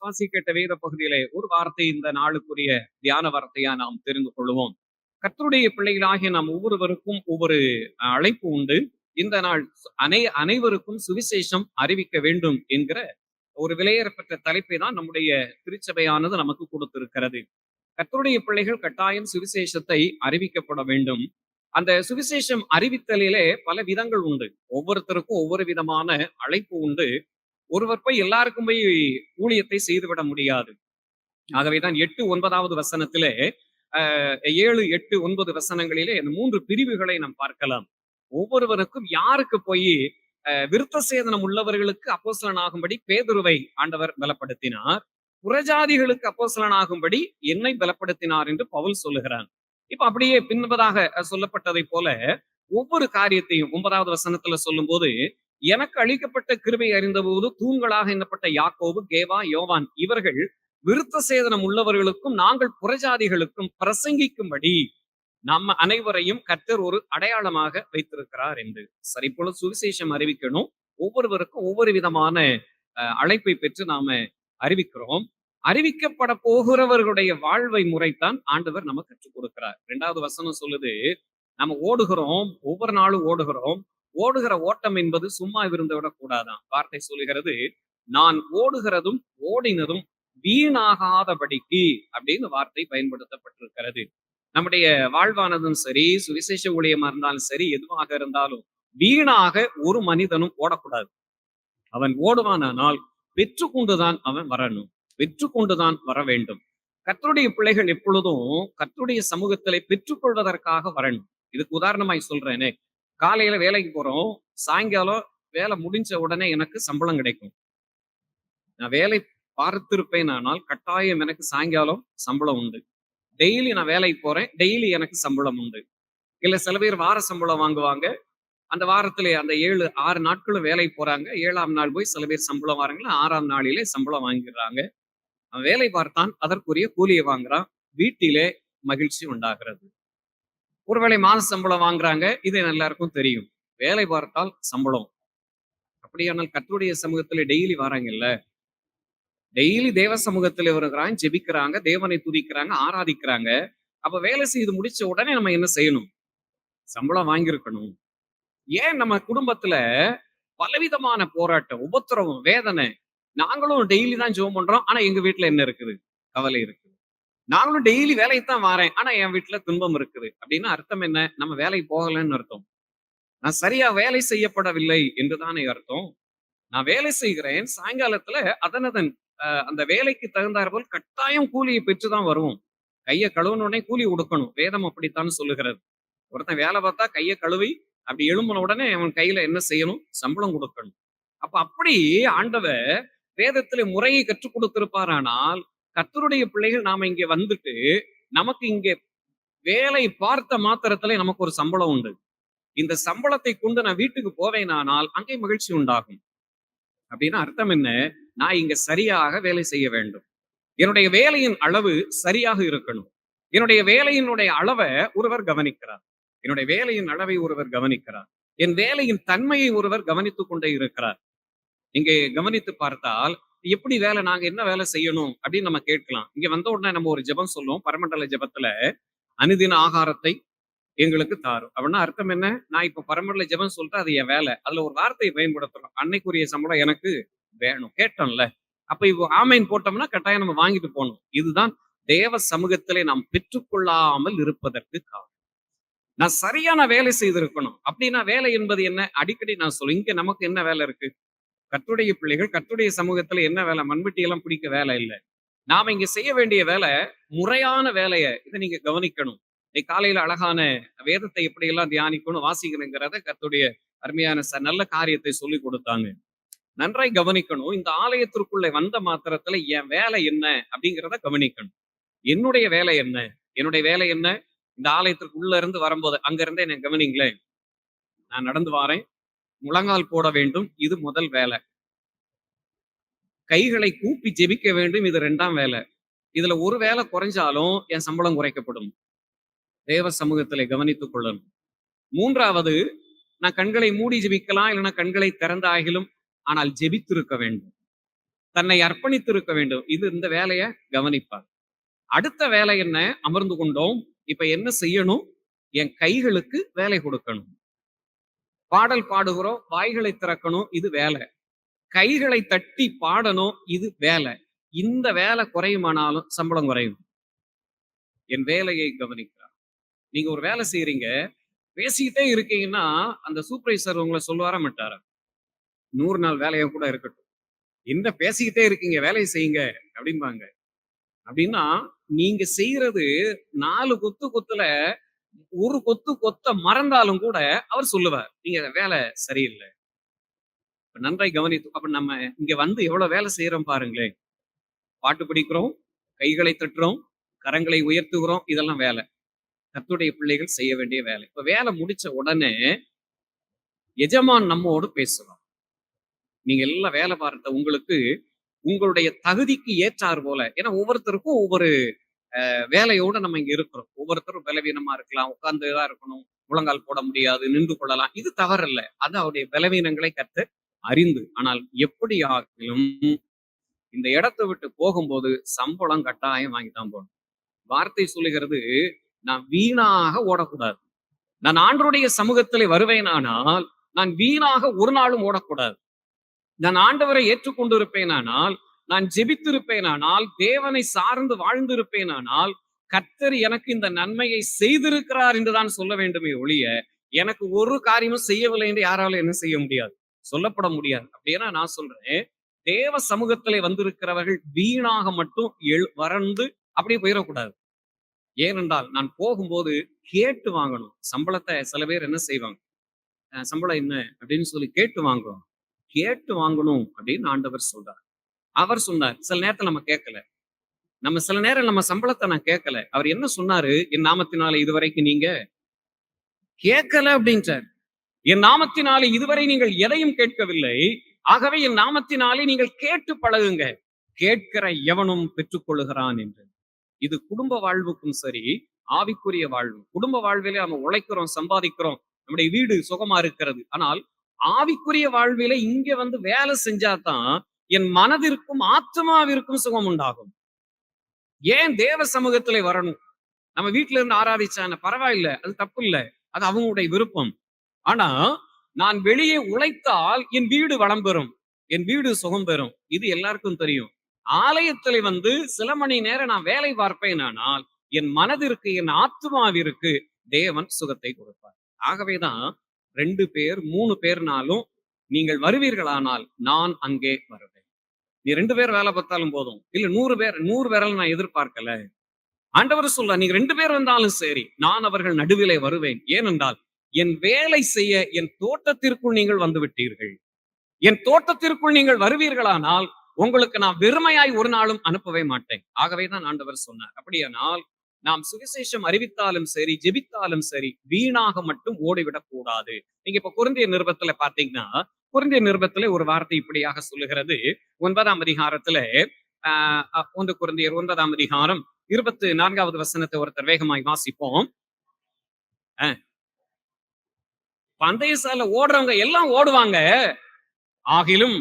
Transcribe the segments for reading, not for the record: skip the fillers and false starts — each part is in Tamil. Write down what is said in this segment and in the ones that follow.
வாசி கேட்ட வேத பகுதியிலே ஒரு வார்த்தை இந்த நாளுக்குரிய தியான வார்த்தையா நாம் தெரிந்து கொள்வோம். கர்த்தருடைய பிள்ளைகளாகிய நாம் ஒவ்வொருவருக்கும் ஒவ்வொரு அழைப்பு உண்டு. இந்த நாள் அனைவருக்கும் சுவிசேஷம் அறிவிக்க வேண்டும் என்கிற ஒரு விலையேறப்பட்ட தலைப்பை தான் நம்முடைய திருச்சபையானது நமக்கு கொடுத்திருக்கிறது. கர்த்தருடைய பிள்ளைகள் கட்டாயம் சுவிசேஷத்தை அறிவிக்கப்பட வேண்டும். அந்த சுவிசேஷம் அறிவித்தலிலே பல விதங்கள் உண்டு. ஒவ்வொருத்தருக்கும் ஒவ்வொரு விதமான அழைப்பு உண்டு. ஒருவர் போய் எல்லாருக்கும் போய் ஊழியத்தை செய்துவிட முடியாது. ஆகவேதான் 8-9 வசனத்திலே 7-8-9 வசனங்களிலே இந்த 3 பிரிவுகளை நாம் பார்க்கலாம். ஒவ்வொருவருக்கும் யாருக்கு போய் விருத்த சேதனம் உள்ளவர்களுக்கு அப்போஸ்தலனாகும்படி பேதுருவை ஆண்டவர் பலப்படுத்தினார், புறஜாதிகளுக்கு அப்போஸ்தலனாகும்படி என்னை பலப்படுத்தினார் என்று பவுல் சொல்லுகிறான். இப்ப அப்படியே பின்பதாக சொல்லப்பட்டதை போல ஒவ்வொரு காரியத்தையும் 9வது வசனத்துல சொல்லும் போது, எனக்கு அளிக்கப்பட்ட கிருபை அறிந்தபோது தூண்களாக எண்ணப்பட்ட யாக்கோபு, கேவா, யோவான் இவர்கள் விருத்த சேதனம் உள்ளவர்களுக்கும் நாங்கள் புறஜாதிகளுக்கும் பிரசங்கிக்கும்படி நம்ம அனைவரையும் கர்த்தர் ஒரு அடையாளமாக வைத்திருக்கிறார் என்று. சரி போல சுவிசேஷம் அறிவிக்கணும். ஒவ்வொருவருக்கும் ஒவ்வொரு விதமான அழைப்பை பெற்று நாம அறிவிக்கிறோம். அறிவிக்கப்பட போகிறவர்களுடைய வாழ்வை முறைத்தான் ஆண்டவர் நமக்கு கற்றுக் கொடுக்கிறார். 2வது வசனம் சொல்லுது, நம்ம ஓடுகிறோம், ஒவ்வொரு நாளும் ஓடுகிறோம். ஓடுகிற ஓட்டம் என்பது சும்மா இருந்து விடக்கூடாதான். வார்த்தை சொல்லுகிறது, நான் ஓடுகிறதும் ஓடினதும் வீணாகாதபடிக்கு அப்படின்னு வார்த்தை பயன்படுத்தப்பட்டிருக்கிறது. நம்முடைய வாழ்வானதும் சரி, சுவிசேஷ ஊழியமா இருந்தாலும் சரி, எதுவாக இருந்தாலும் வீணாக ஒரு மனிதனும் ஓடக்கூடாது. அவன் ஓடுவானால் வெற்று கொண்டுதான் அவன் வரணும், வெற்று கொண்டுதான் வர வேண்டும். கர்த்தருடைய பிள்ளைகள் எப்பொழுதும் கர்த்தருடைய சமூகத்திலே பெற்றுக்கொள்வதற்காக வரணும். இதுக்கு உதாரணமாய் சொல்றேனே, காலையில வேலைக்கு போறோம், சாயங்காலம் வேலை முடிஞ்ச உடனே எனக்கு சம்பளம் கிடைக்கும். நான் வேலை பார்த்திருப்பேன், ஆனால் கட்டாயம் எனக்கு சாயங்காலம் சம்பளம் உண்டு. டெய்லி நான் வேலைக்கு போறேன், டெய்லி எனக்கு சம்பளம் உண்டு. இல்ல சில பேர் வார சம்பளம் வாங்குவாங்க. அந்த வாரத்திலே அந்த 7-6 நாட்களும் வேலைக்கு போறாங்க. 7ஆம் நாள் போய் சில பேர் சம்பளம் வாங்குறாங்க, 6ஆம் நாளிலே சம்பளம் வாங்கிடுறாங்க. அவன் வேலை பார்த்தான், அதற்குரிய கூலியை வாங்குறான், வீட்டிலே மகிழ்ச்சி உண்டாகிறது. ஒருவேளை மாத சம்பளம் வாங்குறாங்க, இது எல்லாருக்கும் தெரியும். வேலை பார்த்தால் சம்பளம். அப்படியானால் கர்த்தருடைய சமூகத்துல டெய்லி வராங்கல்ல, டெய்லி தேவ சமூகத்துல வருகிறாங்க, ஜெபிக்கிறாங்க, தேவனை துதிக்கிறாங்க, ஆராதிக்கிறாங்க. அப்ப வேலை செய்து முடிச்ச உடனே நம்ம என்ன செய்யணும்? சம்பளம் வாங்கியிருக்கணும். ஏன் நம்ம குடும்பத்துல பலவிதமான போராட்டம், உபத்திரவம், வேதனை. நாங்களும் டெய்லி தான் ஜெபம் பண்றோம், ஆனா எங்க வீட்டுல என்ன இருக்குது? கவலை இருக்குது. நாங்களும் டெய்லி வேலைக்கு தான் வாரேன், ஆனா என் வீட்டுல துன்பம் இருக்குது. அப்படின்னா அர்த்தம் என்ன? நம்ம வேலைக்கு போகலன்னு அர்த்தம். நான் சரியா வேலை செய்யப்படவில்லை என்றுதானே அர்த்தம். நான் வேலை செய்கிறேன், சாயங்காலத்துல அதனதன் அந்த வேலைக்கு தகுந்தார் போல் கட்டாயம் கூலியை பெற்றுதான் வருவோம். கையை கழுவுன கூலி கொடுக்கணும். வேதம் அப்படித்தான் சொல்லுகிறது. ஒருத்தன் வேலை பார்த்தா கையை கழுவி அப்படி எழும்பின உடனே அவன் கையில என்ன செய்யணும்? சம்பளம் கொடுக்கணும். அப்ப அப்படி ஆண்டவர் வேதத்துல முறையை கற்றுக் கொடுத்திருப்பாரானால், கர்த்தருடைய பிள்ளைகள் நாம இங்க வந்துட்டு நமக்கு இங்கே வேலை பார்த்த மாத்திரத்துல நமக்கு ஒரு சம்பளம் உண்டு. இந்த சம்பளத்தை கொண்டு நான் வீட்டுக்கு போவேனானால் அங்கே மகிழ்ச்சி உண்டாகும். அப்படின்னா அர்த்தம் என்ன? நான் இங்க சரியாக வேலை செய்ய வேண்டும். என்னுடைய வேலையின் அளவு சரியாக இருக்கணும். என்னுடைய வேலையினுடைய அளவை ஒருவர் கவனிக்கிறார். என்னுடைய வேலையின் அளவை ஒருவர் கவனிக்கிறார். என் வேலையின் தன்மையை ஒருவர் கவனித்துக் கொண்டே இருக்கிறார். இங்கே கவனித்து பார்த்தால், எப்படி வேலை, நாங்க என்ன வேலை செய்யணும் அப்படின்னு நம்ம கேட்கலாம். இங்க வந்த உடனே நம்ம ஒரு ஜெபம் சொல்லுவோம். பரமண்டல ஜெபத்துல அனுதின ஆகாரத்தை எங்களுக்கு தாரும். அப்படின்னா அர்த்தம் என்ன? நான் இப்ப பரமண்டல ஜெபம் சொல்லிட்டு அது என் வேலை. அதுல ஒரு வார்த்தையை பயன்படுத்துறோம், அன்னைக்குரிய சம்பளம் எனக்கு வேணும். கேட்டோம்ல, அப்ப இப்போ ஆமைன் போட்டோம்னா கட்டாயம் நம்ம வாங்கிட்டு போகணும். இதுதான் தேவ சமூகத்திலே நாம் பெற்றுக்கொள்ளாமல் இருப்பதற்கு காரணம். நான் சரியான வேலை செய்திருக்கணும். அப்படின்னா வேலை என்பது என்ன? அடிக்கடி நான் சொல்லுவேன், இங்க நமக்கு என்ன வேலை இருக்கு? கர்த்தருடைய பிள்ளைகள் கர்த்தருடைய சமூகத்துல என்ன வேலை? மண்வெட்டி எல்லாம் பிடிக்க வேலை இல்லை. நாம இங்க செய்ய வேண்டிய வேலை முறையான வேலையை. இதை நீங்க கவனிக்கணும். காலையில அழகான வேதத்தை எப்படி எல்லாம் தியானிக்கணும், வாசிக்கணுங்கிறத கர்த்தருடைய அருமையான நல்ல காரியத்தை சொல்லி கொடுத்தாங்க. நன்றாய் கவனிக்கணும். இந்த ஆலயத்திற்குள்ளே வந்த மாத்திரத்துல என் வேலை என்ன அப்படிங்கிறத கவனிக்கணும். என்னுடைய வேலை என்ன? என்னுடைய வேலை என்ன? இந்த ஆலயத்திற்குள்ள இருந்து வரும்போது அங்க இருந்தே நான் கவனிங்களேன். நான் நடந்து வாரேன், முழங்கால் போட வேண்டும், இது முதல் வேலை. கைகளை கூப்பி ஜெபிக்க வேண்டும், இது 2ஆம் வேலை. இதுல ஒரு வேலை குறைஞ்சாலும் என் சம்பளம் குறைக்கப்படும். தேவ சமூகத்திலே கவனித்துக் கொள்ளணும். 3வது, நான் கண்களை மூடி ஜெபிக்கலாம், இல்லைன்னா கண்களை திறந்த ஆகிலும், ஆனால் ஜெபித்திருக்க வேண்டும். தன்னை அர்ப்பணித்திருக்க வேண்டும். இது இந்த வேலைய கவனிப்பார். அடுத்த வேலை என்ன? அமர்ந்து கொண்டோம். இப்ப என்ன செய்யணும்? என் கைகளுக்கு வேலை கொடுக்கணும். பாடல் பாடுகிறோம், வாய்களை திறக்கணும், இது வேலை. கைகளை தட்டி பாடணும், இது வேலை. இந்த வேலை குறையுமானாலும் சம்பளம் குறையும். என் வேலையை கவனிக்கிறார். நீங்க ஒரு வேலை செய்றீங்க, பேசிக்கிட்டே இருக்கீங்கன்னா, அந்த சூப்பர்வைசர் உங்கள சொல்லுவாரா மாட்டாரா? 100 நாள் வேலையா கூட இருக்கட்டும். என்ன பேசிக்கிட்டே இருக்கீங்க, வேலைய செய்யுங்க அப்படிம்பாங்க. அப்படின்னா, நீங்க செய்யறது 4 கொத்து கொத்துல, ஒரு கொத்து கொத்த மறந்தாலும் கூட அவர் சொல்லுவார். நீங்க வேலை சரியில்ல. நன்றாய் கவனித்து அப்ப நம்ம இங்க வந்து எவ்வளவு வேலை செய்யறோம் பாருங்களேன். பாட்டு படிக்கிறோம், கைகளை தட்டுறோம், கரங்களை உயர்த்துகிறோம். இதெல்லாம் வேலை. கர்த்தருடைய பிள்ளைகள் செய்ய வேண்டிய வேலை. இப்ப வேலை முடிச்ச உடனே எஜமான் நம்மோடு பேசுவார். நீங்க எல்லாம் வேலை பார்த்த உங்களுக்கு உங்களுடைய தகுதிக்கு ஏற்றார் போல. ஏன்னா ஒவ்வொருத்தருக்கும் ஒவ்வொரு வேலையோட நம்ம இங்க இருக்கிறோம். ஒவ்வொருத்தரும் பலவீனமா இருக்கலாம், உட்கார்ந்து தான் இருக்கணும், முழங்கால் போட முடியாது, நின்று கொள்ளலாம். இது தவறல்ல. அது அவருடைய பலவீனங்களை கர்த்தர் அறிந்து. ஆனால் எப்படியாகிலும் இந்த இடத்தை விட்டு போகும்போது சம்பளம் கட்டாயம் வாங்கித்தான் போகணும். வார்த்தை சொல்லுகிறது, நான் வீணாக ஓடக்கூடாது. நான் ஆண்டவருடைய சமூகத்திலே வருவேனானால் நான் வீணாக ஒரு நாளும் ஓடக்கூடாது. நான் ஆண்டவரை ஏற்றுக்கொண்டிருப்பேனானால், நான் ஜெபித்திருப்பேனானால், தேவனை சார்ந்து வாழ்ந்திருப்பேனானால், கர்த்தர் எனக்கு இந்த நன்மையை செய்திருக்கிறார் என்றுதான் சொல்ல வேண்டுமே ஒழிய, எனக்கு ஒரு காரியமும் செய்யவில்லை என்று யாராலும் என்ன செய்ய முடியாது, சொல்லப்பட முடியாது. அப்படின்னா நான் சொல்றேன், தேவ சமூகத்திலே வந்திருக்கிறவர்கள் வீணாக மட்டும் வறண்டு அப்படியே போயிடக்கூடாது. ஏனென்றால் நான் போகும்போது கேட்டு வாங்கணும். சம்பளத்தை சில பேர் என்ன செய்வாங்க, சம்பளம் என்ன அப்படின்னு சொல்லி கேட்டு வாங்குவோம். கேட்டு வாங்கணும் அப்படின்னு ஆண்டவர் சொல்றார். அவர் சொன்னார். சில நேரத்துல நம்ம கேட்கல. சில நேரம் நம்ம சம்பளத்தை நான் கேட்கல. அவர் என்ன சொன்னாரு? என் நாமத்தினால இதுவரைக்கும் நீங்க கேட்கல அப்படின்றார். என் நாமத்தினாலே இதுவரை நீங்கள் எதையும் கேட்கவில்லை. ஆகவே என் நாமத்தினாலே நீங்கள் கேட்டு பழகுங்க. கேட்கிற எவனும் பெற்றுக்கொள்ளுகிறான் என்று. இது குடும்ப வாழ்வுக்கும் சரி, ஆவிக்குரிய வாழ்வு. குடும்ப வாழ்விலே நம்ம உழைக்கிறோம், சம்பாதிக்கிறோம், நம்முடைய வீடு சுகமா இருக்கிறது. ஆனால் ஆவிக்குரிய வாழ்வில இங்க வந்து வேலை செஞ்சாதான் என் மனதிற்கும் ஆத்மாவிற்கும் சுகம் உண்டாகும். ஏன் தேவ சமூகத்திலே வரணும்? நம்ம வீட்டுல இருந்து ஆராதிச்சான பரவாயில்ல, அது தப்பு இல்ல, அது அவங்களுடைய விருப்பம். ஆனா நான் வெளியே உழைத்தால் என் வீடு வளம் பெறும், என் வீடு சுகம் பெறும். இது எல்லாருக்கும் தெரியும். ஆலயத்திலே வந்து சில மணி நேரம் நான் வேலை பார்ப்பேன், ஆனால் என் மனதிற்கு என் ஆத்மாவிற்கு தேவன் சுகத்தை கொடுப்பார். ஆகவேதான் 2 பேர் 3 பேர்னாலும் நீங்கள் வருவீர்களானால் நான் அங்கே வருவேன். நீ 2 பேர் வேலை பார்த்தாலும் போதும், இல்ல 100 பேரால் நான் எதிர்பார்க்கல. ஆண்டவர் சொல்ல, நீங்க 2 பேர் வந்தாலும் சரி, நான் அவர்கள் நடுவிலே வருவேன். ஏனென்றால் என் வேலை செய்ய என் தோட்டத்திற்குள் நீங்கள் வந்து விட்டீர்கள். என் தோட்டத்திற்குள் நீங்கள் வருவீர்களானால் உங்களுக்கு நான் வெறுமையாய் ஒரு நாளும் அனுப்பவே மாட்டேன். ஆகவேதான் ஆண்டவர் சொன்னார். அப்படியானால் நாம் சுவிசேஷம் அறிவித்தாலும் சரி, ஜெபித்தாலும் சரி, வீணாக மட்டும் ஓடிவிடக் கூடாது. நீங்க இப்ப கொரிந்தியர் நிருபத்துல பாத்தீங்கன்னா, கொரிந்தியர் நிருபத்துல ஒரு வார்த்தை இப்படியாக சொல்லுகிறது. 9ஆம் அதிகாரத்துல 1 கொரிந்தியர் 9ஆம் அதிகாரம் 24வது வசனத்தை ஒருத்தர் வேகமாய் வாசிப்போம். பந்தயசால ஓடுறவங்க எல்லாம் ஓடுவாங்க, ஆகிலும்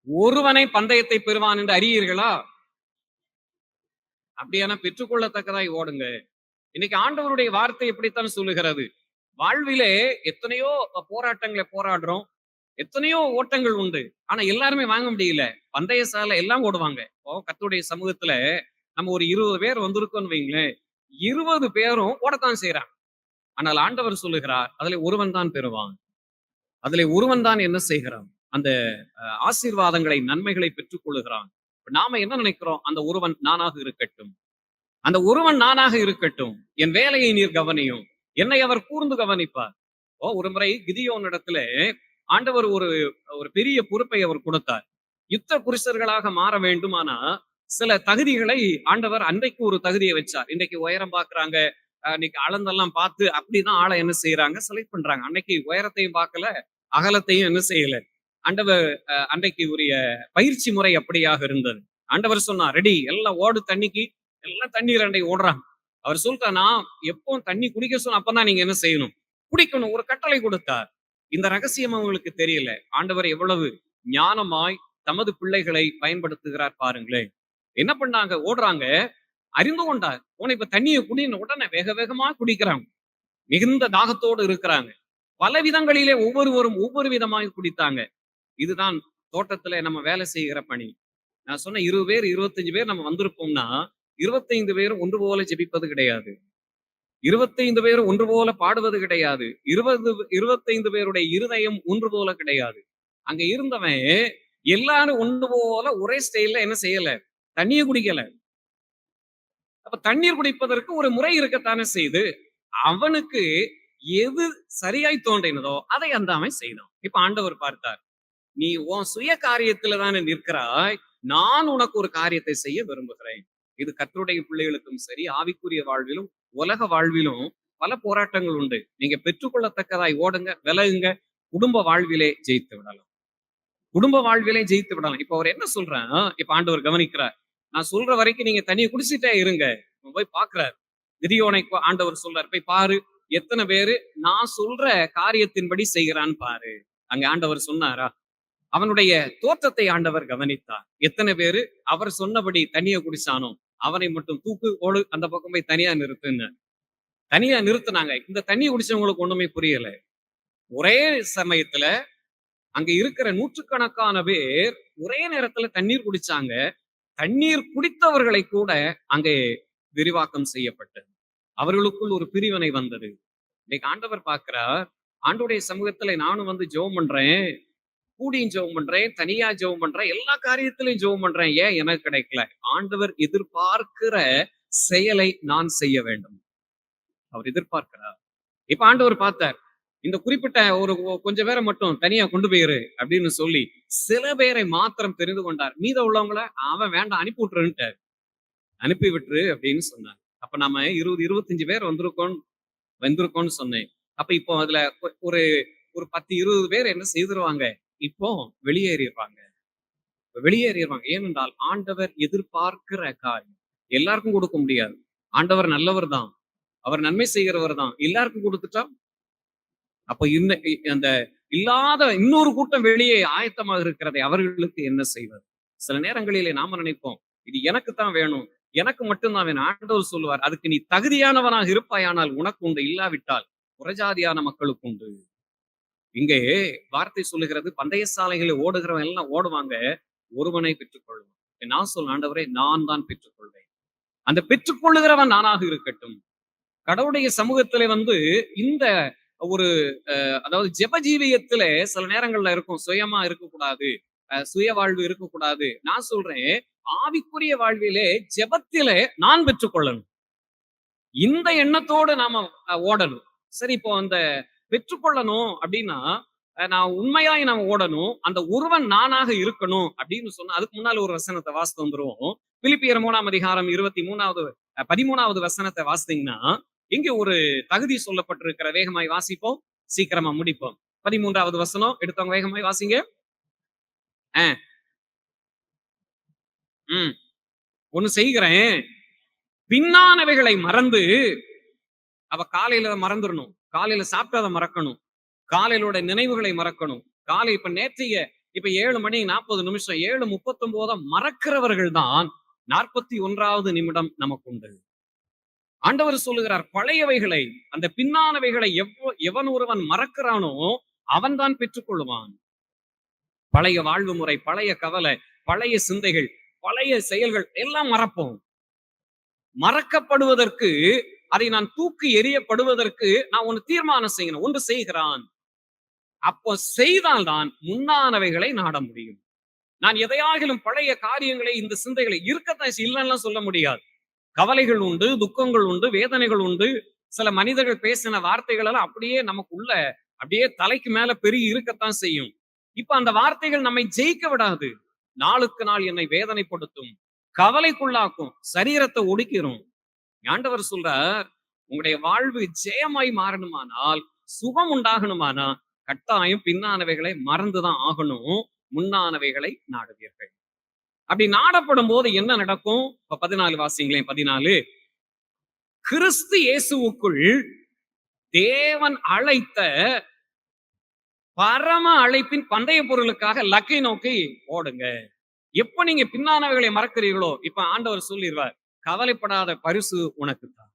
ஒருவனை பந்தயத்தை பெறுவான் என்று அறியீர்களா? அப்படியான பெற்றுக்கொள்ளத்தக்கதாய் ஓடுங்க. இன்னைக்கு ஆண்டவருடைய வார்த்தை எப்படித்தான் சொல்லுகிறது. வாழ்விலே எத்தனையோ போராட்டங்களை போராடுறோம், எத்தனையோ ஓட்டங்கள் உண்டு. ஆனா எல்லாருமே வாங்க முடியல. பந்தயசாலை எல்லாம் ஓடுவாங்க. இப்போ கர்த்தருடைய சமூகத்துல நம்ம ஒரு 20 பேர் வந்திருக்கோம்னு வைங்களேன், 20 பேரும் ஓடத்தான் செய்யறாங்க. ஆனால் ஆண்டவர் சொல்லுகிறார், அதுல ஒருவன் தான் பெறுவான். அதுல ஒருவன் தான் என்ன செய்கிறான், அந்த ஆசீர்வாதங்களை, நன்மைகளை பெற்றுக் கொள்ளுகிறான். நாம என்ன நினைக்கிறோம்? அந்த ஒருவன் நானாக இருக்கட்டும், அந்த ஒருவன் நானாக இருக்கட்டும், என் வேலையை நீர் கவனியும், என்னை அவர் கூர்ந்து கவனிப்பார். ஒரு முறை கிதியோன் இடத்துல ஆண்டவர் ஒரு பெரிய பொறுப்பை அவர் கொடுத்தார். யுத்த புருஷர்களாக மாற வேண்டுமானா சில தகுதிகளை ஆண்டவர் அன்றைக்கு ஒரு தகுதியை வச்சார். இன்னைக்கு உயரம் பாக்குறாங்க, இன்னைக்கு அளந்தெல்லாம் பார்த்து அப்படிதான் ஆளை என்ன செய்யறாங்க, செலக்ட் பண்றாங்க. அன்னைக்கு உயரத்தையும் பார்க்கல, அகலத்தையும் என்ன செய்யல. ஆண்டவர் அன்றைக்கு உரிய பயிற்சி முறை அப்படியாக இருந்தது. ஆண்டவர் சொன்னா, ரெடி, எல்லாம் ஓடு, தண்ணிக்கு எல்லாம் தண்ணீர் அண்டை ஓடுறாங்க. அவர் சொல்லிட்டா, நான் எப்போ தண்ணி குடிக்க சொன்ன அப்பதான் நீங்க என்ன செய்யணும், குடிக்கணும். ஒரு கட்டளை கொடுத்தார். இந்த ரகசியம் அவங்களுக்கு தெரியல. ஆண்டவர் எவ்வளவு ஞானமாய் தமது பிள்ளைகளை பயன்படுத்துகிறார் பாருங்களேன். என்ன பண்ணாங்க? ஓடுறாங்க. அறிந்து கொண்டார். இப்ப தண்ணிய குடின உடனே வேக வேகமா குடிக்கிறாங்க. மிகுந்த தாகத்தோடு இருக்கிறாங்க. பல விதங்களிலே ஒவ்வொருவரும் ஒவ்வொரு விதமாய் குடித்தாங்க. இதுதான் தோட்டத்துல நம்ம வேலை செய்கிற பணி. நான் சொன்ன 20 பேர் 25 பேர் நம்ம வந்திருப்போம்னா 25 பேரும் ஒன்று போல ஜெபிப்பது கிடையாது. 25 பேரும் ஒன்று போல பாடுவது கிடையாது. 25 பேருடைய இருதயம் ஒன்று போல கிடையாது. அங்க இருந்தவன் எல்லாரும் ஒன்று போல ஒரே ஸ்டைல்ல என்ன செய்யல? தண்ணிய குடிக்கல. அப்ப தண்ணீர் குடிப்பதற்கு ஒரு முறை இருக்கத்தானே செய்து, அவனுக்கு எது சரியாய் தோன்றினதோ அதை அந்த அவன் செய்தான். இப்ப ஆண்டவர் பார்த்தார். நீ உன் சுய காரியத்துல தானே நிற்கிறாய். நான் உனக்கு ஒரு காரியத்தை செய்ய விரும்புகிறேன். இது கர்த்தருடைய பிள்ளைகளுக்கும் சரி, ஆவிக்குரிய வாழ்விலும், உலக வாழ்விலும் பல போராட்டங்கள் உண்டு. நீங்க பெற்றுக்கொள்ளத்தக்கதாய் ஓடுங்க, விலகுங்க. குடும்ப வாழ்விலே ஜெயித்து விடலாம். குடும்ப வாழ்விலே ஜெயித்து விடலாம். இப்ப அவர் என்ன சொல்றான்? இப்ப ஆண்டவர் கவனிக்கிறார். நான் சொல்ற வரைக்கும் நீங்க தண்ணிய குடிச்சிட்டே இருங்க. போய் பாக்குறார். கிதியோனை ஆண்டவர் சொல்றார். போய் பாரு, எத்தனை பேரு நான் சொல்ற காரியத்தின்படி செய்கிறான்னு பாரு. அங்க ஆண்டவர் சொன்னாரா? அவனுடைய தோற்றத்தை ஆண்டவர் கவனித்தார். எத்தனை பேரு அவர் சொன்னபடி தண்ணிய குடிச்சானோ அவனை மட்டும் தூக்கு ஓடு, அந்த பக்கம் போய் தனியா நிறுத்துன்னு. தனியா நிறுத்துனாங்க. இந்த தண்ணிய குடிச்சவங்களுக்கு ஒண்ணுமே புரியல. ஒரே சமயத்துல அங்க இருக்கிற நூற்றுக்கணக்கான பேர் ஒரே நேரத்துல தண்ணீர் குடிச்சாங்க. தண்ணீர் குடித்தவர்களை கூட அங்கே விரிவாக்கம் செய்யப்பட்டது. அவர்களுக்குள் ஒரு பிரிவினை வந்தது. இன்னைக்கு ஆண்டவர் பார்க்கிறார். ஆண்டவருடைய சமூகத்துல நானும் வந்து ஜெபம் பண்றேன். கூடியும் ஜெபம் பண்றேன், தனியா ஜெபம் பண்றேன், எல்லா காரியத்திலையும் ஜெபம் பண்றேன். ஏன் எனக்கு கிடைக்கல? ஆண்டவர் எதிர்பார்க்கிற செயலை நான் செய்ய வேண்டும். அவர் எதிர்பார்க்கிறார். இப்ப ஆண்டவர் பார்த்தார். இந்த குறிப்பிட்ட ஒரு கொஞ்சம் பேரை மட்டும் தனியா கொண்டு போயிரு அப்படின்னு சொல்லி சில பேரை மாத்திரம் தெரிந்து கொண்டார். மீத உள்ளவங்கள அவன் வேண்டாம் அனுப்பி விட்டுருன்ட்டார். அனுப்பி விட்டுரு அப்படின்னு சொன்னார். அப்ப நம்ம 20 25 பேர் வந்திருக்கோம்னு சொன்னேன். அப்ப இப்போ அதுல ஒரு ஒரு 10 20 பேர் என்ன செய்திருவாங்க? இப்போ வெளியேறிடுவாங்க. வெளியேறிடுவாங்க. ஏனென்றால் ஆண்டவர் எதிர்பார்க்கிற காரியம் எல்லாருக்கும் கொடுக்க முடியாது. ஆண்டவர் நல்லவர் தான். அவர் நன்மை செய்கிறவர் தான். எல்லாருக்கும் கொடுத்துட்டா அப்ப அந்த இல்லாத இன்னொரு கூட்டம் வெளியே ஆயத்தமாக இருக்கிறதை அவர்களுக்கு என்ன செய்வது? சில நேரங்களிலே நாம நினைப்போம், இது எனக்கு தான் வேணும், எனக்கு மட்டும்தான் வேணும். ஆண்டவர் சொல்லுவார், அதுக்கு நீ தகுதியானவனாக இருப்பாயானால் உனக்கு உண்டு, இல்லாவிட்டால் புறஜாதியான மக்களுக்கு உண்டு. இங்கே வார்த்தை சொல்லுகிறது, பந்தய சாலைகளில் ஓடுகிறவன் எல்லாம் ஓடுவாங்க, ஒருவனை பெற்றுக்கொள்வான். நான் சொல்ல, ஆண்டவரே நான் தான் பெற்றுக்கொள்வேன். அந்த பெற்றுக்கொள்ளுகிறவன் நானாக இருக்கட்டும். கடவுளுடைய சமூகத்திலே வந்து இந்த ஒரு அதாவது ஜெப ஜீவியத்துல சில நேரங்கள்ல இருக்கும், சுயமா இருக்கக்கூடாது, சுய வாழ்வு இருக்கக்கூடாது. நான் சொல்றேன், ஆவிக்குரிய வாழ்விலே ஜெபத்திலே நான் பெற்றுக்கொள்ளணும். இந்த எண்ணத்தோடு நாம ஓடணும். சரி, இப்போ அந்த பெற்றுக்கொள்ளணும் அப்படின்னா நான் உண்மையாய் நாம ஓடணும். அந்த ஒருவன் நானாக இருக்கணும் அப்படின்னு சொன்னா அதுக்கு முன்னால ஒரு வசனத்தை வாசித்து வந்துருவோம். பிலிப்பியர் 3ஆம் அதிகாரம் 13வது வசனத்தை வாசித்தீங்கன்னா இங்க ஒரு தகுதி சொல்லப்பட்டிருக்கிற. வேகமாய் வாசிப்போம், சீக்கிரமா முடிப்போம். 13வது வசனம் எடுத்தவங்க வேகமாய் வாசிங்க. ஒண்ணு செய்கிறேன், பின்னானவைகளை மறந்து, அவ காலையில மறந்துடணும், காலையில சாப்பிட்டதை மறக்கணும், காலையிலோட நினைவுகளை மறக்கணும். காலை இப்ப நேற்றைய இப்ப 7 மணி 40 நிமிஷம் 7:39 மறக்கிறவர்கள் தான் 41வது நிமிடம் நமக்கு உண்டு. ஆண்டவர் சொல்லுகிறார், பழையவைகளை, அந்த பின்னானவைகளை எவன் ஒருவன் மறக்கிறானோ அவன் தான் பெற்றுக்கொள்வான். பழைய வாழ்வு முறை, பழைய கவலை, பழைய சிந்தைகள், பழைய செயல்கள் எல்லாம் மறப்போம். மறக்கப்படுவதற்கு, அதை நான் தூக்கி எறியப்படுவதற்கு நான் ஒன்று தீர்மானம் செய்யணும். ஒன்று செய்கிறான். அப்போ செய்தால்தான் முன்னானவைகளை நாட முடியும். நான் எதையாகிலும் பழைய காரியங்களை, இந்த சிந்தைகளை இருக்கத்தான் இல்லைன்னா சொல்ல முடியாது. கவலைகள் உண்டு, துக்கங்கள் உண்டு, வேதனைகள் உண்டு. சில மனிதர்கள் பேசின வார்த்தைகள் எல்லாம் அப்படியே நமக்குள்ள அப்படியே தலைக்கு மேல பெருகி இருக்கத்தான் செய்யும். இப்ப அந்த வார்த்தைகள் நம்மை ஜெயிக்க விடாது. நாளுக்கு நாள் என்னை வேதனைப்படுத்தும், கவலைக்குள்ளாக்கும், சரீரத்தை ஒடுக்கிறோம். ஆண்டவர் சொல்றார், உங்களுடைய வாழ்வு ஜெயமாய் மாறணுமானால், சுகம் உண்டாகணுமானா கட்டாயம் பின்னானவைகளை மறந்துதான் ஆகணும். முன்னானவைகளை நாடுவீர்கள். அப்படி நாடப்படும் போது என்ன நடக்கும்? இப்ப 14 வாசிங்களேன். 14, கிறிஸ்து இயேசுவுக்குள் தேவன் அழைத்த பரம அழைப்பின் பந்தய பொருளுக்காக லக்கை நோக்கி ஓடுங்க. எப்ப நீங்க பின்னானவைகளை மறக்கிறீர்களோ, இப்ப ஆண்டவர் சொல்லிருவார், கவலைப்படாத, பரிசு உனக்கு தான்.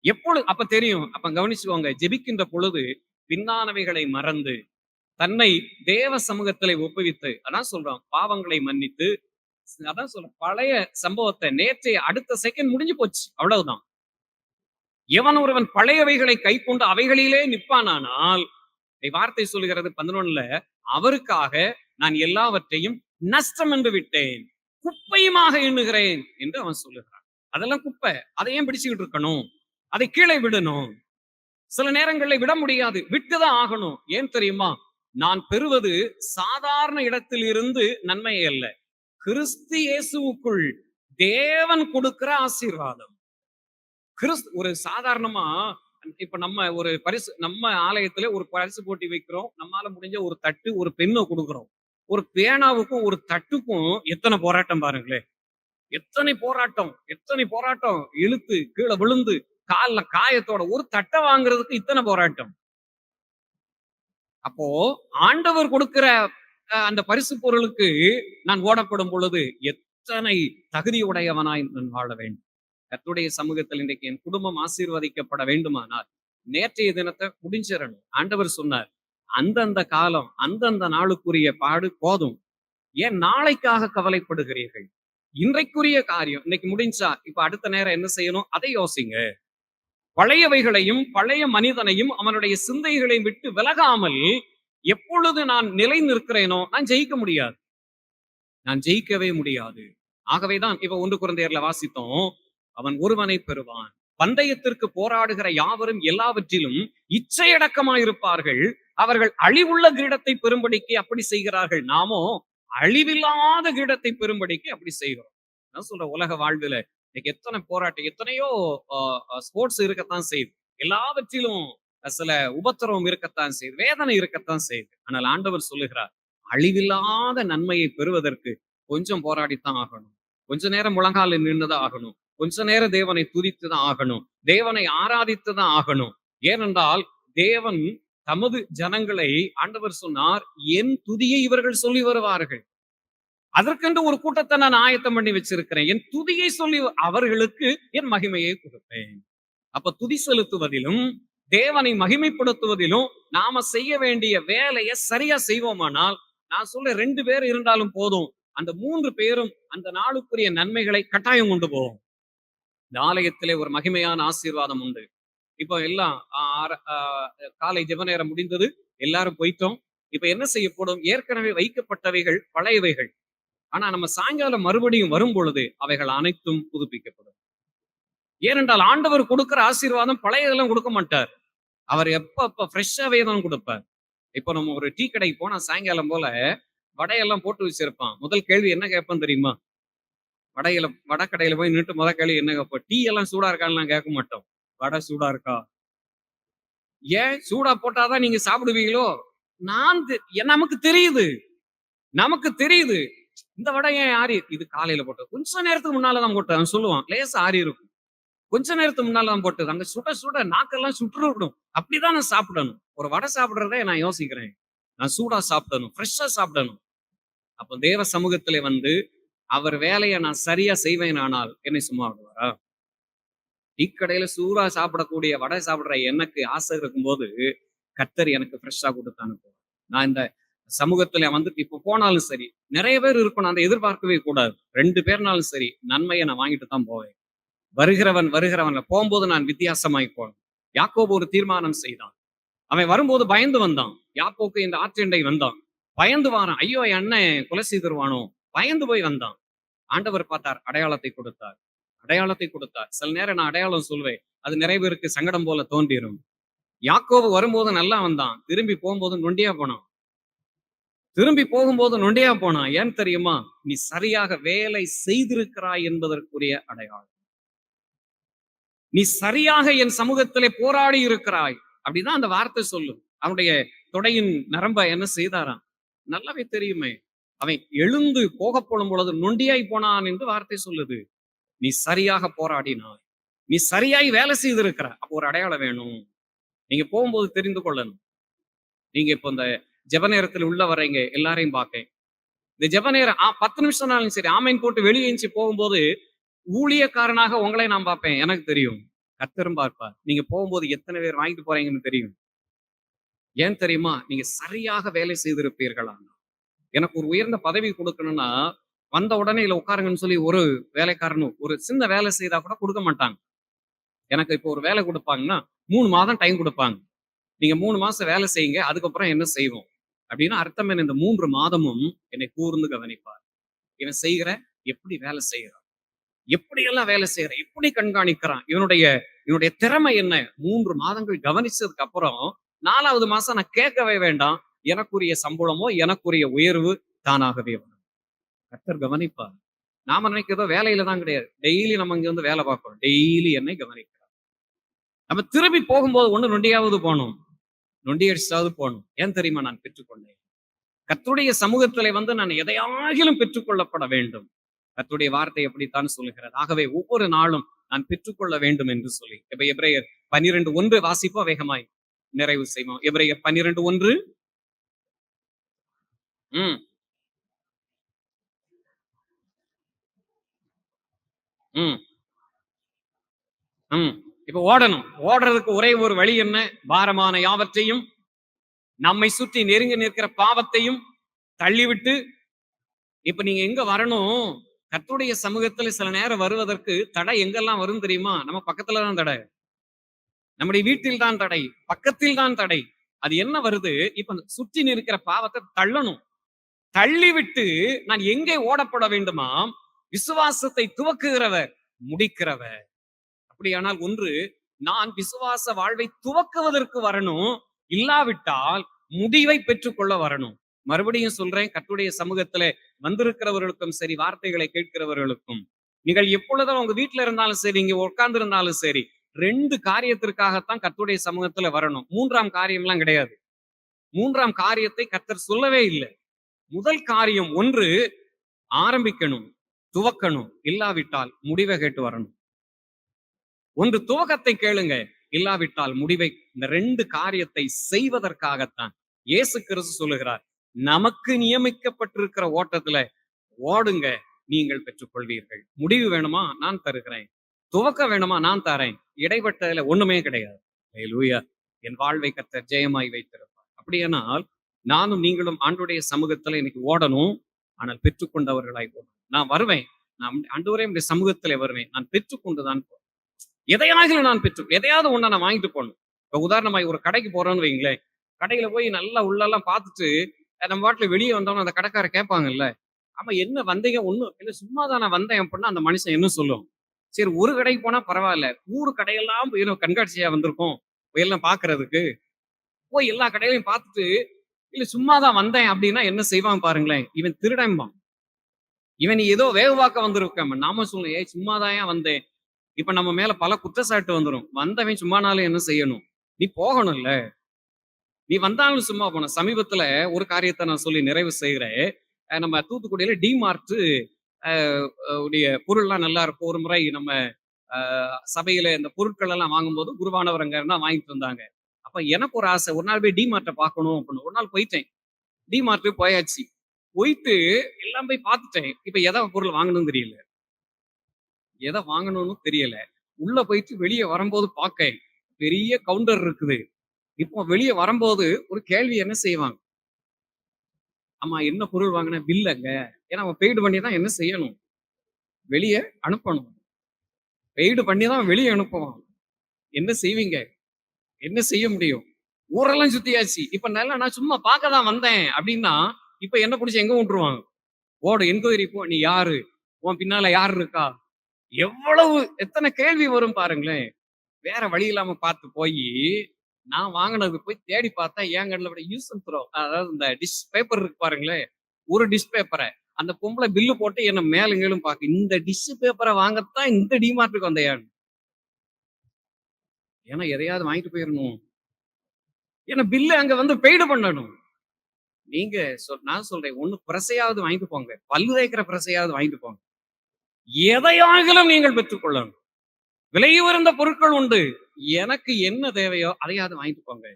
எப்பொழுது அப்ப தெரியும். அப்ப கவனிச்சுக்கோங்க, ஜெபிக்கின்ற பொழுது பின்னானவைகளை மறந்து தன்னை தேவ சமூகத்திலே ஒப்புவித்து, அதான் சொல்றோம், பாவங்களை மன்னித்து, அதான் சொல்றேன், பழைய சம்பவத்தை நேற்றைய அடுத்த செகண்ட் முடிஞ்சு போச்சு, அவ்வளவுதான். எவன் ஒருவன் பழையவைகளை கைக்கொண்டு அவைகளிலே நிற்பானானால், வார்த்தை சொல்லுகிறது 11ல, அவருக்காக நான் எல்லாவற்றையும் நஷ்டம் என்று விட்டேன், குப்பையுமாக எண்ணுகிறேன் என்று அவன் சொல்லுகிறான். அதெல்லாம் குப்பை, அதை ஏன் பிடிச்சுக்கிட்டு இருக்கணும்? அதை கீழே விடணும். சில நேரங்களில் விட முடியாது, விட்டுதான் ஆகணும். ஏன் தெரியுமா? நான் பெறுவது சாதாரண இடத்தில் இருந்து நன்மை அல்ல, கிறிஸ்து இயேசுவுக்குள் தேவன் கொடுக்கிற ஆசீர்வாதம். ஒரு சாதாரணமா இப்ப நம்ம ஒரு பரிசு, நம்ம ஆலயத்துல ஒரு பரிசு போட்டி வைக்கிறோம், நம்மால முடிஞ்ச ஒரு தட்டு ஒரு பெண்ணை கொடுக்கிறோம். ஒரு பேனாவுக்கும் ஒரு தட்டுக்கும் எத்தனை போராட்டம் பாருங்களேன். எத்தனை போராட்டம், எத்தனை போராட்டம், இழுத்து கீழே விழுந்து கால்ல காயத்தோட ஒரு தட்டை வாங்குறதுக்கு இத்தனை போராட்டம். அப்போ ஆண்டவர் கொடுக்கிற அந்த பரிசு பொருளுக்கு நான் ஓடப்படும் பொழுது எத்தனை தகுதியுடையவனாய் நான் வாழ வேண்டும். கர்த்தருடைய சமூகத்தில் இன்றைக்கு என் குடும்பம் ஆசீர்வதிக்கப்பட வேண்டுமானால் நேற்றைய தினத்தை முடிஞ்சிடணும். ஆண்டவர் சொன்னார், அந்தந்த காலம் அந்தந்த நாளுக்குரிய பாடு போதும், ஏன் நாளைக்காக கவலைப்படுகிறீர்கள்? இன்றைக்குரிய காரியம் இன்னைக்கு முடிஞ்சா, இப்ப அடுத்த நேரம் என்ன செய்யணும் அதை யோசிங்க. பழையவைகளையும் பழைய மனிதனையும் அவனுடைய சிந்தைகளையும் விட்டு விலகாமல் எப்பொழுது நான் நிலை நிற்கிறேனோ நான் ஜெயிக்க முடியாது, நான் ஜெயிக்கவே முடியாது. ஆகவேதான் இப்ப 1 குழந்தையர்ல வாசித்தோம், அவன் ஒருவனை பெறுவான், பந்தயத்திற்கு போராடுகிற யாவரும் எல்லாவற்றிலும் இச்சையடக்கமாயிருப்பார்கள், அவர்கள் அழிவுள்ள கிரீடத்தை பெறும்படிக்கு அப்படி செய்கிறார்கள், நாமோ அழிவில்லாத கிரீடத்தை பெறும்படிக்கு அப்படி செய்கிறோம். நான் சொல்ற உலக வாழ்வுல இன்னைக்கு எத்தனை போராட்டம், எத்தனையோ ஸ்போர்ட்ஸ் இருக்கத்தான் செய்யுது, எல்லாவற்றிலும் சில உபத்திரவம் இருக்கத்தான் செய்யுது, வேதனை இருக்கத்தான் செய்யுது. ஆனால் ஆண்டவர் சொல்லுகிறார், அழிவில்லாத நன்மையை பெறுவதற்கு கொஞ்சம் போராடித்தான் ஆகணும், கொஞ்ச நேரம் முழங்கால நின்றுதான் ஆகணும், கொஞ்ச நேரம் தேவனை துதித்துதான் ஆகணும், தேவனை ஆராதித்துதான் ஆகணும். ஏனென்றால் தேவன் தமது ஜனங்களை, ஆண்டவர் சொன்னார், என் துதியை இவர்கள் சொல்லி வருவார்கள், அதற்கென்று ஒரு கூட்டத்தை நான் ஆயத்தம் பண்ணி வச்சிருக்கிறேன், என் துதியை சொல்லி அவர்களுக்கு என் மகிமையை கொடுப்பேன். அப்ப துதி செலுத்துவதிலும் தேவனை மகிமைப்படுத்துவதிலும் நாம செய்ய வேண்டிய வேலையை சரியா செய்வோமானால், நான் சொல்ல 2 பேர் இருந்தாலும் போதும், அந்த 3 பேரும் அந்த நாளுக்குரிய நன்மைகளை கட்டாயம் கொண்டு போவோம். இந்த ஆலயத்திலே ஒரு மகிமையான ஆசீர்வாதம் உண்டு. இப்போ எல்லாம் காலை ஜெப நேரம் முடிந்தது, எல்லாரும் போயிட்டோம். இப்ப என்ன செய்யப்படும்? ஏற்கனவே வைக்கப்பட்டவைகள் பழையவைகள், ஆனா நம்ம சாயங்காலம் மறுபடியும் வரும் பொழுது அவைகள் அனைத்தும் புதுப்பிக்கப்படும். ஏனென்றால் ஆண்டவர் கொடுக்கிற ஆசீர்வாதம் பழையதெல்லாம் கொடுக்க மாட்டார், அவர் எப்ப ஃப்ரெஷ்ஷாவே தான் கொடுப்பார். இப்போ நம்ம ஒரு டீ கடைக்கு போனா சாயங்காலம் போல வடையெல்லாம் போட்டு வச்சிருப்பான். முதல் கேள்வி என்ன கேட்பான் தெரியுமா? வடை கடையில போய் நின்று முதல் கேள்வி என்ன கேட்போம்? டீ எல்லாம் சூடா இருக்கான்னு கேட்க மாட்டோம், வடை சூடா இருக்கா? ஏன் சூடா போட்டாதான் நீங்க சாப்பிடுவீங்களோ? நமக்கு தெரியுது, நமக்கு தெரியுது இந்த வடை ஏன் ஆறி, இது காலையில போட்டது, கொஞ்ச நேரத்துக்கு முன்னாலதான் போட்டது, அவன் சொல்லுவான், லேசா ஆறி இருக்கும், கொஞ்ச நேரத்துக்கு முன்னாலதான் போட்டது, அங்க சுட சுட நாக்கெல்லாம் சுட்டுருக்கணும், அப்படிதான் நான் சாப்பிடணும். ஒரு வடை சாப்பிடுறதே நான் யோசிக்கிறேன், நான் சூடா சாப்பிடணும், ஃப்ரெஷ்ஷா சாப்பிடணும். அப்ப தேவ சமூகத்திலே வந்து அவர் வேலையை நான் சரியா செய்வேன், ஆனால் என்னை சும்மா விடுவாரா? டீக்கடையில சூடா சாப்பிடக்கூடிய வடை சாப்பிடுற எனக்கு ஆசை இருக்கும்போது கர்த்தர் எனக்கு ஃப்ரெஷ்ஷா கொடுத்து அனுப்புவார். நான் இந்த சமூகத்துல வந்துட்டு இப்ப போனாலும் சரி, நிறைய பேர் இருக்கணும், அந்த எதிர்பார்க்கவே கூடாது. 2 பேர்னாலும் சரி, நன்மையை நான் வாங்கிட்டு தான் போவேன். வருகிறவன்ல போகும்போது நான் வித்தியாசமாய் போனேன். யாக்கோபு ஒரு தீர்மானம் செய்தான். அவன் வரும்போது பயந்து வந்தான். யாக்கோபு இந்த ஆற்றண்டை வந்தான், பயந்து வாரான். ஐயோ என் அண்ணன் கொலை செய்திருவானோ, பயந்து போய் வந்தான். ஆண்டவர் பார்த்தார், அடையாளத்தை கொடுத்தார், அடையாளத்தை கொடுத்தார். சில நேரம் நான் அடையாளம் சொல்வேன், அது நிறைய பேருக்கு சங்கடம் போல தோன்றிடும். யாக்கோபு வரும்போது நல்லா வந்தான், திரும்பி போகும்போது நொண்டியா போனான், திரும்பி போகும்போது நொண்டியா போனான். ஏன் தெரியுமா? நீ சரியாக வேலை செய்திருக்கிறாய் என்பதற்குரிய அடையாளம். நீ சரியாக என் சமூகத்திலே போராடி இருக்கிறாய், அப்படிதான் அந்த வார்த்தை சொல்லும். அவனுடைய தொடையின் நரம்ப என்ன செய்தாராம் நல்லாவே தெரியுமே. அவன் எழுந்து போக போடும் பொழுது நொண்டியாய் போனான் என்று வார்த்தை சொல்லுது. நீ சரியாக போராடினாய், நீ சரியாய் வேலை செய்திருக்கிற. அப்போ ஒரு அடையாளம் வேணும், நீங்க போகும்போது தெரிந்து கொள்ளணும். நீங்க இப்போ இந்த ஜெப நேரத்துல உள்ள வர்றீங்க எல்லாரையும் பார்க்கேன். இந்த ஜெப நேரம் 10 நிமிஷம்னாலும் சரி, ஆமென் போட்டு வெளியே எந்திச்சு போகும்போது ஊழியக்காரனாக உங்களை நான் பார்ப்பேன். எனக்கு தெரியும். கர்த்தரும் பார்ப்பார். நீங்க போகும்போது எத்தனை பேர் வாங்கிட்டு போறீங்கன்னு தெரியும். ஏன் தெரியுமா? நீங்க சரியாக வேலை செய்திருப்பீர்களா? எனக்கு ஒரு உயர்ந்த பதவி கொடுக்கணும்னா, வந்த உடனே இதுல உட்காருங்கன்னு சொல்லி ஒரு வேலைக்காரனும் ஒரு சின்ன வேலை செய்தா கூட குடுக்க மாட்டாங்க. எனக்கு இப்போ ஒரு வேலை குடுப்பாங்கன்னா, 3 மாதம் டைம் குடுப்பாங்க. நீங்க 3 மாசம் வேலை செய்யுங்க. அதுக்கப்புறம் என்ன செய்வோம்? அப்படின்னு அர்த்தம் என்ன? இந்த 3 மாதமும் என்னை கூர்ந்து கவனிப்பார். இவன் செய்கிற எப்படி வேலை செய்கிறான்? எப்படியெல்லாம் வேலை செய்றான்? எப்படி கண்காணிக்கிறான்? இவனுடைய திறமை என்ன? 3 மாதங்கள் கவனிச்சதுக்கு அப்புறம் 4வது மாசம் நான் கேட்கவே வேண்டாம். எனக்குரிய சம்பளமோ, எனக்குரிய உயர்வு தானாகவே வரும். கர்த்தர் கவனிப்பார். நாம நினைக்கிறதோ வேலையில தான் கிடையாது. டெய்லி நம்ம இங்க வந்து வேலை பார்க்கிறோம். டெய்லி என்னை கவனிக்கிறார். நம்ம திரும்பி போகும்போது ஒண்ணு நொண்டியாவது போணும். நொண்டி அடிச்சாவது போணும். ஏன் தெரியுமா நான் பெற்றுக்கொண்டேன்? கர்த்தருடைய சமூகத்திலே வந்து நான் எதையாகிலும் பெற்றுக்கொள்ளப்பட வேண்டும். கர்த்தருடைய வார்த்தை எப்படித்தான் சொல்லுகிறது. ஆகவே ஒவ்வொரு நாளும் நான் பெற்றுக்கொள்ள வேண்டும் என்று சொல்லி. இப்ப எபிரேயர் 12:1 வாசிப்போம் வேகமாய் நிறைவு செய்வோம். எபிரேயர் 12:1. ம், ம், ம். இப்ப ஓடணும். ஓடுறதுக்கு ஒரே ஒரு வழி என்ன? பாரமான யாவற்றையும், நம்மை சுற்றி நெருங்கி நிற்கிற பாவத்தையும் தள்ளிவிட்டு, இப்ப நீங்க எங்க வரணும்? கர்த்தருடைய சமூகத்துல சில நேரம் வருவதற்கு தடை எங்கெல்லாம் வரும் தெரியுமா? நம்ம பக்கத்துல தான் தடை. நம்முடைய வீட்டில் தான் தடை. பக்கத்தில் தான் தடை. அது என்ன வருது? இப்ப சுற்றி நிற்கிற பாவத்தை தள்ளணும். தள்ளிவிட்டு நான் எங்கே ஓடப்பட வேண்டுமாம்? விசுவாசத்தை துவக்குகிறவர், முடிக்கிறவர். அப்படியானால் ஒன்று, நான் விசுவாச வாழ்வை துவக்குவதற்கு வரணும். இல்லாவிட்டால் முடிவை பெற்றுக்கொள்ள வரணும். மறுபடியும் சொல்றேன், கர்த்தருடைய சமூகத்திலே வந்திருக்கிறவர்களுக்கும் சரி, வார்த்தைகளை கேட்கிறவர்களுக்கும், நீங்கள் எப்பொழுதும் உங்க வீட்டுல இருந்தாலும் சரி, இங்க உட்கார்ந்து இருந்தாலும் சரி, 2 காரியத்திற்காகத்தான் கர்த்தருடைய சமூகத்துல வரணும். 3ஆம் காரியம்லாம் கிடையாது. 3ஆம் காரியத்தை கர்த்தர் சொல்லவே இல்லை. முதல் காரியம் ஒன்று, ஆரம்பிக்கணும், துவக்கணும். இல்லாவிட்டால் முடிவை கேட்டு வரணும். ஒன்று துவக்கத்தை கேளுங்க, இல்லாவிட்டால் முடிவை. இந்த 2 காரியத்தை செய்வதற்காகத்தான் இயேசு கிறிஸ்து சொல்லுகிறார், நமக்கு நியமிக்கப்பட்டிருக்கிற ஓட்டத்துல ஓடுங்க, நீங்கள் பெற்றுக்கொள்வீர்கள். முடிவு வேணுமா? நான் தருகிறேன். துவக்க வேணுமா? நான் தரேன். இடைப்பட்டதுல ஒண்ணுமே கிடையாது. அல்லேலூயா. என் வாழ்வை கர்த்தர் ஜெயமாய் வைத்திருப்பார். அப்படியானால் நானும் நீங்களும் ஆண்டவருடைய சமூகத்துல இன்னைக்கு ஓடணும். ஆனால் பெற்றுக்கொண்டவர்களாய் ஓடணும். நான் வருவேன். நான் ஆண்டவரே உம்முடைய சமூகத்திலே வருவேன். நான் பெற்றுக்கொண்டுதான் போவேன். எதையாகிலும் நான் எதையாவது ஒண்ண நான் வாங்கிட்டு போகணும். இப்ப உதாரணமாய் ஒரு கடைக்கு போறோம்னு வைங்களேன். கடையில போய் நல்லா உள்ளெல்லாம் பார்த்துட்டு, நம்ம பாட்டுல வெளியே வந்தோம்னா அந்த கடைக்காரர் கேட்பாங்கல்ல, ஆமா என்ன வந்தீங்க? ஒண்ணும் இல்ல, சும்மா தான் நான் வந்தேன் அப்படின்னா அந்த மனுஷன் என்ன சொல்லும்? சரி, ஒரு கடைக்கு போனா பரவாயில்ல. ஊரு கடையெல்லாம் போய் கண்காட்சியா வந்திருக்கோம். போய் எல்லாம் பார்க்கிறதுக்கு. போய் எல்லா கடையிலையும் பார்த்துட்டு, இல்ல சும்மா தான் வந்தேன் அப்படின்னா என்ன செய்வான் பாருங்களேன். இவன் திருடன்பான். இவன் நீ ஏதோ வேவுவாக்க வந்திருக்க. நாம சொல்லணும், ஏய் சும்மாதான்யா வந்தேன். இப்ப நம்ம மேல பல குற்றச்சாட்டு வந்துரும். வந்தவன் சும்மானாலும் என்ன செய்யணும்? நீ போகணும்ல. நீ வந்தாலும் சும்மா போன. சமீபத்துல ஒரு காரியத்தை நான் சொல்லி நிறைவு செய்கிறேன். நம்ம தூத்துக்குடியில டிமார்ட் உடைய பொருள்லாம் நல்லா இருக்கும். ஒரு முறை நம்ம சபையில இந்த பொருட்கள் எல்லாம் வாங்கும்போது குருவானவர் அங்க இருந்தா வாங்கிட்டு வந்தாங்க. அப்ப எனக்கு ஒரு ஆசை, ஒரு நாள் போய் டிமார்ட்டை பார்க்கணும் அப்படின்னு. ஒரு நாள் போயிட்டேன். டிமார்ட் போயாச்சு. போயிட்டு எல்லாம் போய் பார்த்துட்டேன். இப்ப எதை பொருள் வாங்கணும்னு தெரியல. எதை வாங்கணும்னு தெரியல. உள்ள போயிட்டு வெளியே வரும்போது பார்க்கேன். பெரிய கவுண்டர் இருக்குது. இப்போ வெளியே வரும்போது ஒரு கேள்வி என்ன செய்வாங்க? ஆமா என்ன பொருள் வாங்கின? பில்லுங்க. ஏன்னா அவன் பெய்டு பண்ணி தான் என்ன செய்யணும்? வெளியே அனுப்பணும். பெய்டு பண்ணி தான் வெளியே அனுப்புவான். என்ன செய்வீங்க? என்ன செய்ய முடியும்? ஊரெல்லாம் சுத்தியாச்சு. இப்ப நல்லா நான் சும்மா பார்க்க தான் வந்தேன் அப்படின்னா, இப்ப என்ன புடிச்சு எங்க விட்டுருவாங்க? ஓடு, என்கொயரி போ. நீ யாரு? உன் பின்னால யாரு இருக்கா? எவ்வளவு எத்தனை கேள்வி வரும் பாருங்களேன். வேற வழி இல்லாம பார்த்து போயி, நான் வாங்குனது போய் தேடி பார்த்தா என் கண்ணுல விட யூஸ் அண்ட் த்ரோ. அதாவது இந்த டிஷ் பேப்பர் இருக்கு பாருங்களேன். ஒரு டிஷ் பேப்பர அந்த பொம்பளை பில்லு போட்டு என்ன மேலும் கீழும் பாக்கு. இந்த டிஷ் பேப்பர வாங்கத்தான் இந்த டிமார்ட்டுக்கு வந்தயான்னு. ஏன்னா எதையாவது வாங்கிட்டு போயிரணும். ஏன்னா பில்லு அங்க வந்து பெய்டு பண்ணணும். நீங்க நான் சொல்றேன், ஒண்ணு பிரசையாவது வாங்கிட்டு போங்க. பல்லு தேய்க்கிற பிரசையாவது வாங்கிட்டு போங்க. எதையாகிலும் நீங்கள் பெற்றுக்கொள்ளணும். விலை உயர்ந்த பொருட்கள் உண்டு. எனக்கு என்ன தேவையோ அதையாவது வாங்கிட்டு போங்க.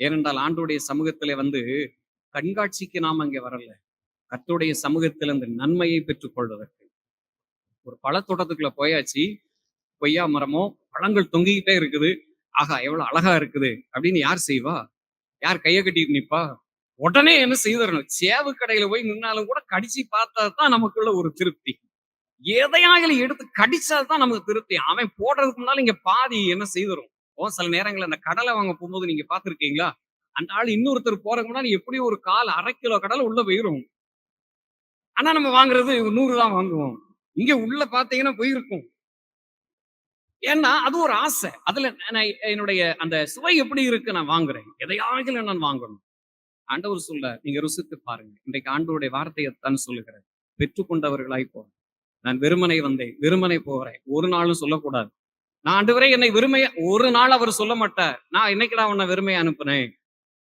ஏனென்றால் ஆண்டவருடைய சமூகத்திலே வந்து கண்காட்சிக்கு நாம் அங்கே வரல. கர்த்தருடைய சமூகத்தில் அந்த நன்மையை பெற்றுக் கொள்வதற்கு. ஒரு பழத்தோட்டத்துக்குள்ள போயாச்சு. கொய்யா மரமோ, பழங்கள் தொங்கிக்கிட்டே இருக்குது. ஆஹா! எவ்வளவு அழகா இருக்குது அப்படின்னு யார் செய்வா? யார் கைய கட்டிட்டு நிப்பா? உடனே என்ன செய்திரணும். சேவு கடையில போய் நின்னாலும் கூட கடிச்சு பார்த்தா தான் நமக்குள்ள ஒரு திருப்தி. எதையாகிலும் எடுத்து கடிச்சா தான் நமக்கு திருப்தி. அவன் போடுறதுக்கு முன்னால இங்க பாதி என்ன செய்திரும். சில நேரங்கள்ல அந்த கடலை வாங்க போகும்போது நீங்க பார்த்திருக்கீங்களா? அந்த ஆள் இன்னொருத்தர் போறதுக்கு முன்னாடி எப்படியும் ஒரு 1/4 கிலோ கடலை உள்ள போயிரும். ஆனா நம்ம வாங்குறது 100 தான் வாங்குவோம். இங்க உள்ள பார்த்தீங்கன்னா போயிருக்கும். ஏன்னா அது ஒரு ஆசை. அதுல நான் என்னுடைய அந்த சுவை எப்படி இருக்கு நான் வாங்குறேன். எதையாகிலும் நான் வாங்கணும். ஆண்டவர் சொல்றார், நீங்க ருசித்து பாருங்க. இன்றைக்கு ஆண்டவருடைய வார்த்தையைத்தான் சொல்லுகிறேன். பெற்றுக்கொண்டவர்களாய் போ. நான் வெறுமனே வந்தேன், வெறுமனே போகிறேன். ஒரு நாளும் சொல்லக்கூடாது. நான் ஆண்டவரே என்னை வெறுமையா ஒரு நாள் அவர் சொல்ல மாட்டார். நான் என்னைக்குடா உன்னை வெறுமையா அனுப்புனேன்.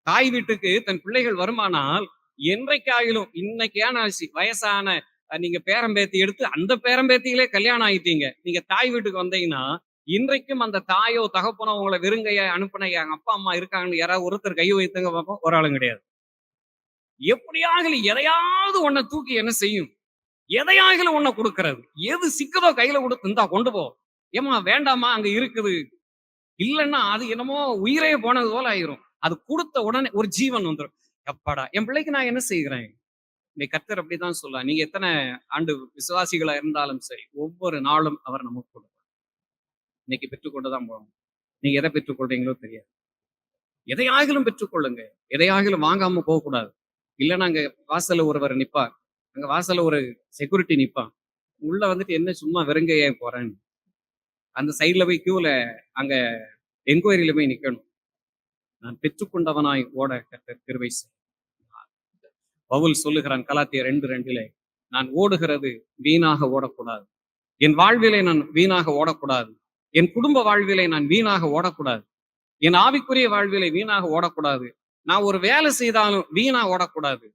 தாய் வீட்டுக்கு தன் பிள்ளைகள் வருமானால் என்றைக்காயிலும் இன்னைக்கான வயசான நீங்க பேரம்பேத்தி எடுத்து அந்த பேரம்பேத்திகளே கல்யாணம் ஆயிட்டீங்க. நீங்க தாய் வீட்டுக்கு வந்தீங்கன்னா இன்றைக்கும் அந்த தாயோ தகப்பனோ உங்களை வெறுங்கைய அனுப்புன எங்க அப்பா அம்மா இருக்காங்கன்னு யாராவது ஒருத்தர் கை வைத்துங்க பார்ப்போம். ஒரு ஆளும் கிடையாது. எப்படியாகிலும் எதையாவது ஒன்ன தூக்கி என்ன செய்யும்? எதையாகிலும் ஒன்ன கொடுக்கிறது. எது சிக்குதோ கையில கொடுத்து இந்தா கொண்டு போ. ஏமா வேண்டாமா அங்க இருக்குது. இல்லன்னா அது என்னமோ உயிரே போனது போல ஆயிரும். அது கொடுத்த உடனே ஒரு ஜீவன் வந்துரும். எப்பாடா என் பிள்ளைக்கு நான் என்ன செய்கிறேன்? இன்னைக்கு கர்த்தர் அப்படிதான் சொல்றார். நீங்க எத்தனை ஆண்டு விசுவாசிகளா இருந்தாலும் சரி, ஒவ்வொரு நாளும் அவர் நமக்கு கொடுப்பார். இன்னைக்கு பெற்றுக்கொண்டுதான் போகணும். நீங்க எதை பெற்றுக்கொள்றீங்களோ தெரியாது. எதையாகிலும் பெற்றுக்கொள்ளுங்க. எதையாகிலும் வாங்காம போகக்கூடாது. இல்லன்னா அங்க வாசல்ல ஒருவர் நிப்பார். அங்க வாசல்ல ஒரு செக்யூரிட்டி நிப்பான். உள்ள வந்துட்டு என்ன சும்மா வெறுங்கையா போறேன்னு. அந்த சைடுல போய் கியூல அங்க என்கொயரியில போய் நிக்கணும். நான் பெற்றுக்கொண்டவனாய் ஓட கர்த்தர் கிருபை செய்தார். பவுல் சொல்லுகிறான் கலாத்தியர் 2:2 நான் ஓடுகிறது வீணாக ஓடக்கூடாது. என் வாழ்விலே நான் வீணாக ஓடக்கூடாது. என் குடும்ப வாழ்விலே நான் வீணாக ஓடக்கூடாது. என் ஆவிக்குரிய வாழ்விலே வீணாக ஓடக்கூடாது. நான் ஒரு வேலை செய்தாலும் வீணா ஓடக்கூடாது.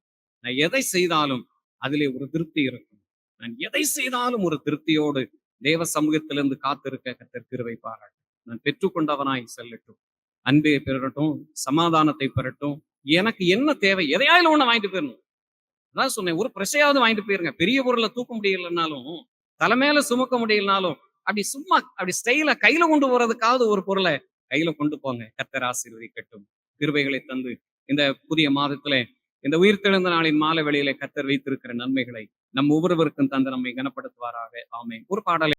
நான் எதை செய்தாலும் அதிலே ஒரு திருப்தி இருக்கும். நான் எதை செய்தாலும் ஒரு திருப்தியோடு தேவ சமூகத்திலிருந்து காத்திருக்க கர்த்தர் கிருபை பாராட்டு. நான் பெற்றுக்கொண்டவனாய் செல்லட்டும். அன்பை பெறட்டும், சமாதானத்தை பெறட்டும். எனக்கு என்ன தேவை? எதையாவது ஒண்ணு வாங்கிட்டு போயிடணும். அதான் சொன்னேன். ஒரு பிரஷையாவது வாங்கிட்டு போயிருங்க. பெரிய பொருளை தூக்க முடியலனாலும், தலைமையில சுமக்க முடியலனாலும், அப்படி சும்மா அப்படி ஸ்டைலா கையில கொண்டு போறதுக்காவது ஒரு பொருளை கையில கொண்டு போங்க. கர்த்தர் ஆசீர்வதிக்கட்டும். கிருபைகளை தந்து இந்த புதிய மாதத்திலே இந்த உயிர்த்தெழுந்த நாளின் மாலை வேளையிலே கர்த்தர் வைத்திருக்கிற நன்மைகளை நம் ஒவ்வொருவருக்கும் தந்து நம்மை கனப்படுத்துவாராக. ஆமென். ஒரு பாடலை